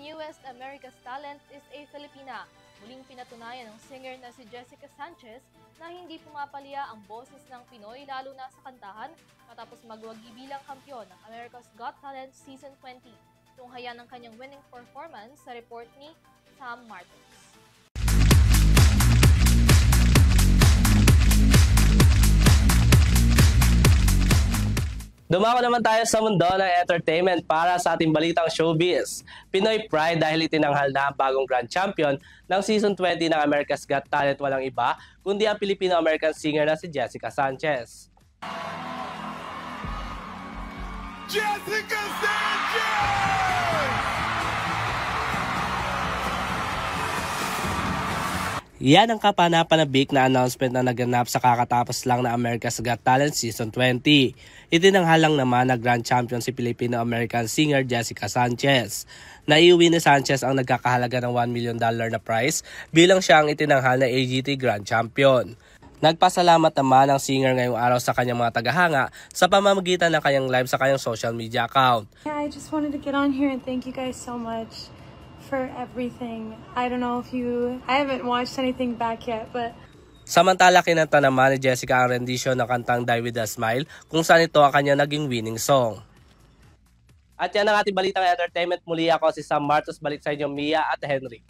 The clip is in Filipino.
newest America's Talent is a Filipina. Muling pinatunayan ng singer na si Jessica Sanchez na hindi pumapalya ang boses ng Pinoy lalo na sa kantahan matapos magwagi bilang kampiyon ng America's Got Talent Season 20. Tunghayan ang kanyang winning performance sa report ni Sam Martins. Dumako naman tayo sa mundo ng entertainment para sa ating balitang showbiz. Pinoy Pride dahil itinanghal na ang bagong grand champion ng Season 20 ng America's Got Talent walang iba kundi ang Filipino-American singer na si Jessica Sanchez. Jessica Sanchez! Yan ang kapanapanabik na announcement na naganap sa kakatapos lang na America's Got Talent Season 20. Itinanghal lang naman na grand champion si Filipino-American singer Jessica Sanchez. Naiuwi ni Sanchez ang nagkakahalaga ng $1 million na prize bilang siya ang itinanghal na AGT Grand Champion. Nagpasalamat naman ang singer ngayong araw sa kanyang mga tagahanga sa pamamagitan ng kanyang live sa kanyang social media account. Yeah, I just wanted to get on here and thank you guys so much for everything. I don't know if I haven't watched anything back yet, but samantala kinanta naman ni Jessica ang rendition ng kantang Die With A Smile kung saan ito ang kanya naging winning song. At yan ang ating balitang entertainment. Muli ako si Sam Martos, balik sa inyo Mia at Henry.